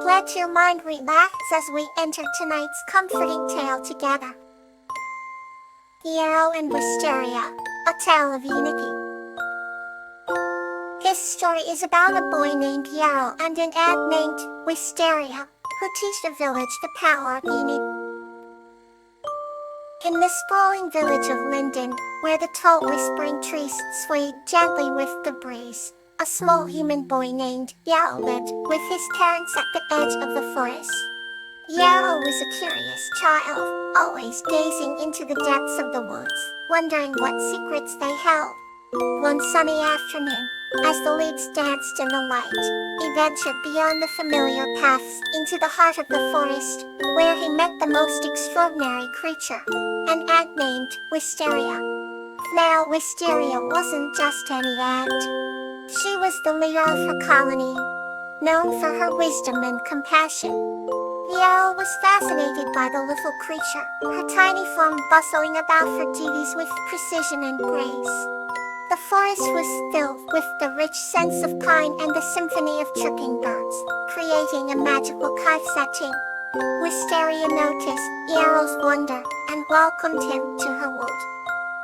Let your mind relax as we enter tonight's comforting tale together. Yarrow and Wisteria, a tale of unity. This story is about a boy named Yarrow and an ant named Wisteria, who teach the village the power of unity. In the sprawling village of Linden, where the tall whispering trees swayed gently with the breeze, a small human boy named Yarrow lived with his parents at the edge of the forest. Yarrow was a curious child, always gazing into the depths of the woods, wondering what secrets they held. One sunny afternoon, as the leaves danced in the light, he ventured beyond the familiar paths into the heart of the forest, where he met the most extraordinary creature, an ant named Wisteria. Now, Wisteria wasn't just any ant. She was the leader of her colony, known for her wisdom and compassion. Yarrow was fascinated by the little creature, her tiny form bustling about her duties with precision and grace. The forest was filled with the rich scents of pine and the symphony of chirping birds, creating a magical cave setting. Wisteria noticed Yarrow's wonder and welcomed him to her world.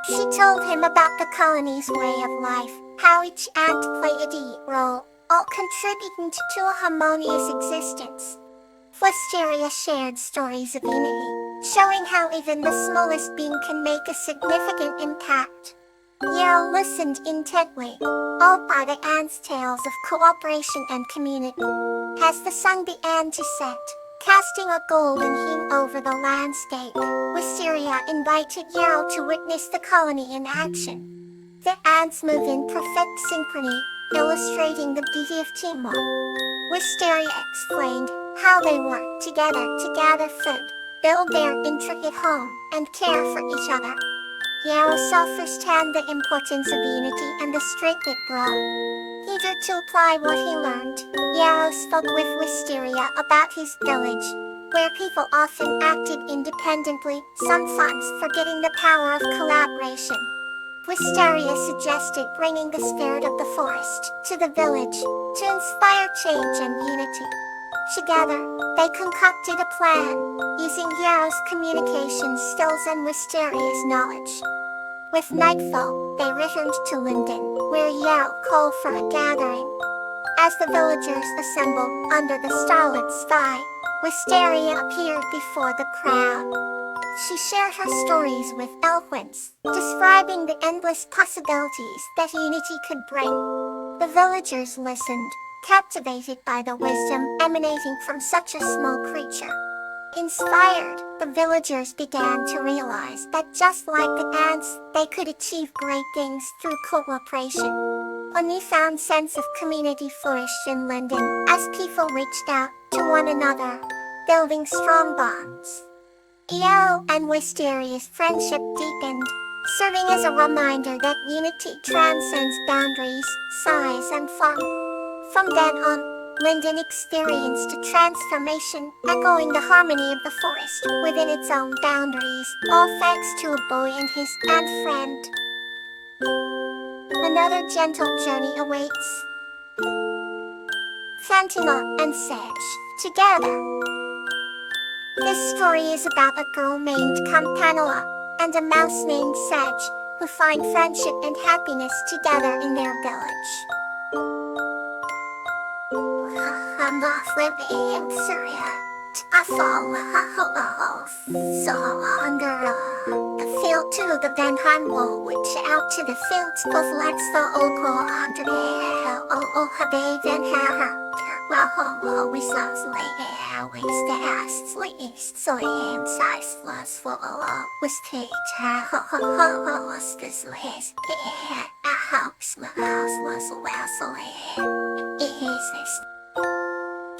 She told him about the colony's way of life, how each ant played a key role, all contributing to a harmonious existence. Wisteria shared stories of unity, showing how even the smallest being can make a significant impact. Yarrow listened intently, awed by the ants' tales of cooperation and community. As the sun began to set, casting a golden hue over the landscape, Wisteria invited Yarrow to witness the colony in action. The ants move in perfect synchrony, illustrating the beauty of teamwork. Wisteria explained how they work together to gather food, build their intricate home, and care for each other. Yarrow saw firsthand the importance of unity and the strength it brought. Eager to apply what he learned, Yarrow spoke with Wisteria about his village, where people often acted independently, sometimes forgetting the power of collaboration. Wisteria suggested bringing the spirit of the forest to the village to inspire change and unity. Together, they concocted a plan, using Yarrow's communication skills and Wisteria's knowledge. With nightfall, they returned to Linden, where Yarrow called for a gathering. As the villagers assembled under the starlit sky, Wisteria appeared before the crowd. She shared her stories with eloquence, describing the endless possibilities that unity could bring. The villagers listened, captivated by the wisdom emanating from such a small creature. Inspired, the villagers began to realize that just like the ants, they could achieve great things through cooperation. A newfound sense of community flourished in Linden as people reached out to one another, building strong bonds. Yarrow and Wisteria's friendship deepened, serving as a reminder that unity transcends boundaries, size, and form. From then on, Linden experienced a transformation, echoing the harmony of the forest within its own boundaries, all thanks to a boy and his ant friend. Another gentle journey awaits. Fatima and Sedge, together. This story is about a girl named Campanula and a mouse named Sedge, who find friendship and happiness together in their village. I'm off living in Syria. I fall so under the field to the Benheim wall, which out to the fields of let's the old go under the then her. Well, we saw always the ass sleeves, so him size was full was teach was this list. A house was well, so is this.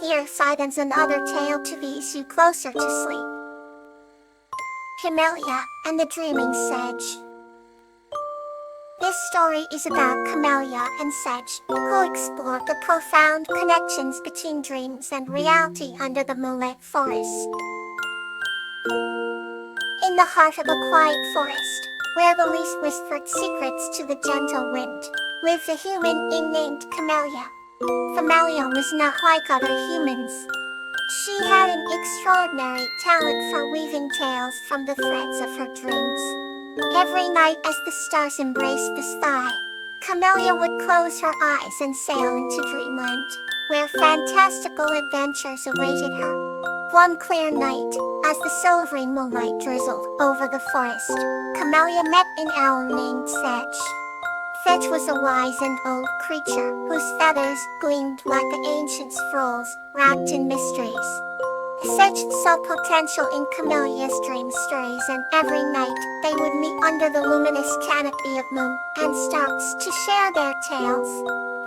Here silence another tale to ease you closer to sleep. Camellia and the Dreaming Sedge. This story is about Camellia and Sedge, who explore the profound connections between dreams and reality under the moonlit forest. In the heart of a quiet forest, where the leaves whispered secrets to the gentle wind, lived a human named Camellia. Camellia was not like other humans. had an extraordinary talent for weaving tales from the threads of her dreams. Every night as the stars embraced the sky, Camellia would close her eyes and sail into dreamland, where fantastical adventures awaited her. One clear night, as the silvery moonlight drizzled over the forest, Camellia met an owl named Sedge. Sedge was a wise and old creature whose feathers gleamed like the ancient scrolls wrapped in mysteries. Sedge saw potential in Camellia's dream stories, and every night they would meet under the luminous canopy of moon and stars to share their tales.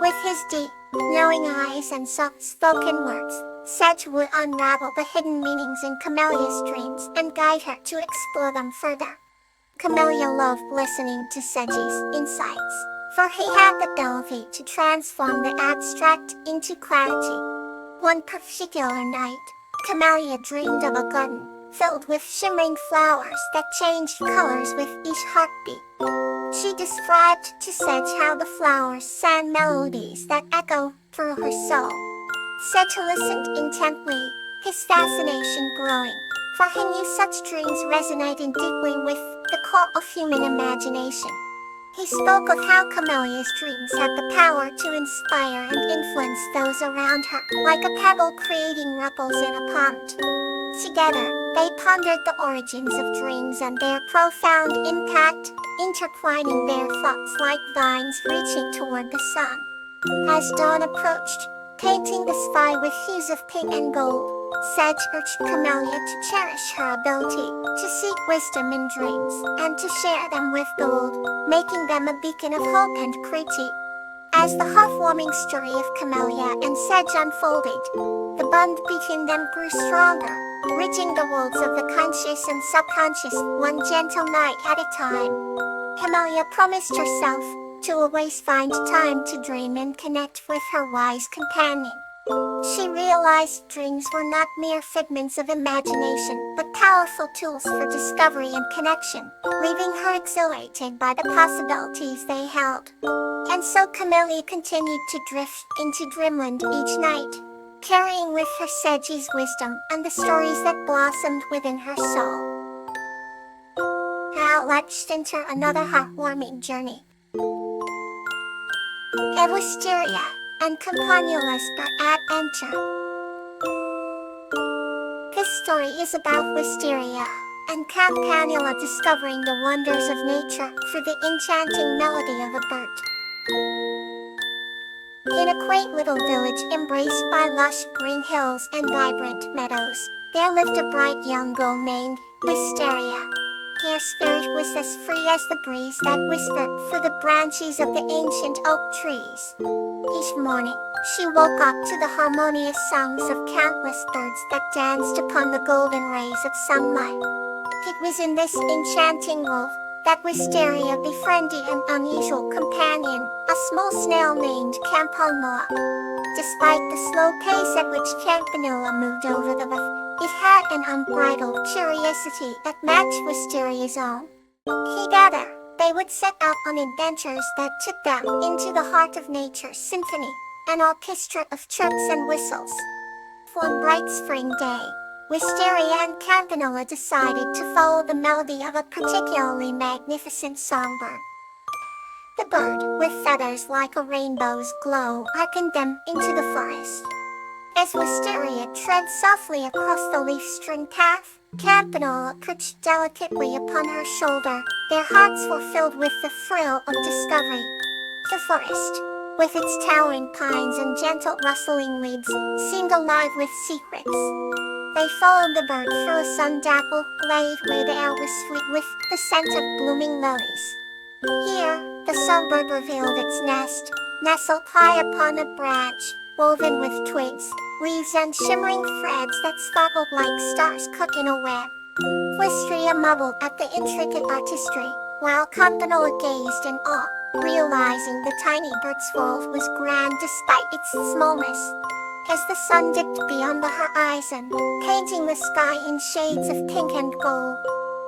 With his deep, knowing eyes and soft-spoken words, Sedge would unravel the hidden meanings in Camellia's dreams and guide her to explore them further. Camellia loved listening to Sedge's insights, for he had the ability to transform the abstract into clarity. One particular night, Camellia dreamed of a garden filled with shimmering flowers that changed colors with each heartbeat. She described to Sedge how the flowers sang melodies that echoed through her soul. Sedge listened intently, his fascination growing, for he knew such dreams resonated deeply with the core of human imagination. He spoke of how Camellia's dreams had the power to inspire and influence those around her, like a pebble creating ripples in a pond. Together, they pondered the origins of dreams and their profound impact, intertwining their thoughts like vines reaching toward the sun. As dawn approached, painting the sky with hues of pink and gold, Sedge urged Camellia to cherish her ability to seek wisdom in dreams and to share them with gold, making them a beacon of hope and critique. As the heartwarming story of Camellia and Sedge unfolded, the bond between them grew stronger, reaching the worlds of the conscious and subconscious one gentle night at a time. Camellia promised herself to always find time to dream and connect with her wise companion. She realized dreams were not mere figments of imagination, but powerful tools for discovery and connection, leaving her exhilarated by the possibilities they held. And so Camellia continued to drift into dreamland each night, carrying with her Sedge's wisdom and the stories that blossomed within her soul. Now let's enter another heartwarming journey. Wisteria and Campanulas are adventure. This story is about Wisteria and Campanula discovering the wonders of nature through the enchanting melody of a bird. In a quaint little village embraced by lush green hills and vibrant meadows, there lived a bright young girl named Wisteria. Her spirit was as free as the breeze that whispered through the branches of the ancient oak trees. Each morning, she woke up to the harmonious songs of countless birds that danced upon the golden rays of sunlight. It was in this enchanting world that Wisteria befriended an unusual companion, a small snail named Campanula. Despite the slow pace at which Campanula moved over the earth, it had an unbridled curiosity that matched Wisteria's own. Together, they would set out on adventures that took them into the heart of nature's symphony, an orchestra of chirps and whistles. One bright spring day, Wisteria and Campanula decided to follow the melody of a particularly magnificent songbird. The bird, with feathers like a rainbow's glow, beckoned them into the forest. As Wisteria tread softly across the leaf-strewn path, Campanula perched delicately upon her shoulder. Their hearts were filled with the thrill of discovery. The forest, with its towering pines and gentle rustling leaves, seemed alive with secrets. They followed the bird through a sun-dappled glade where the air was sweet with the scent of blooming lilies. Here, the songbird revealed its nest, nestled high upon a branch, woven with twigs, leaves and shimmering threads that sparkled like stars caught in a web. Wisteria marveled at the intricate artistry, while Campanula gazed in awe, realizing the tiny bird's world was grand despite its smallness. As the sun dipped beyond the horizon, painting the sky in shades of pink and gold,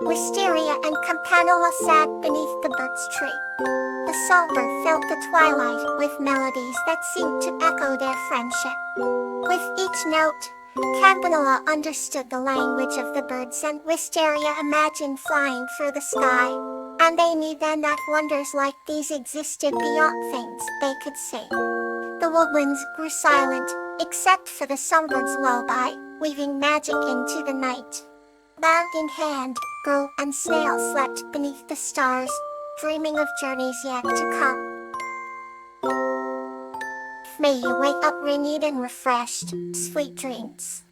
Wisteria and Campanula sat beneath the bird's tree. The songbird filled the twilight with melodies that seemed to echo their friendship. With each note, Campanella understood the language of the birds and Wisteria imagined flying through the sky. And they knew then that wonders like these existed beyond things they could see. The woodlands grew silent, except for the songbirds' lullaby, weaving magic into the night. Bag in hand, girl and snail slept beneath the stars, dreaming of journeys yet to come. May you wake up renewed and refreshed, sweet dreams.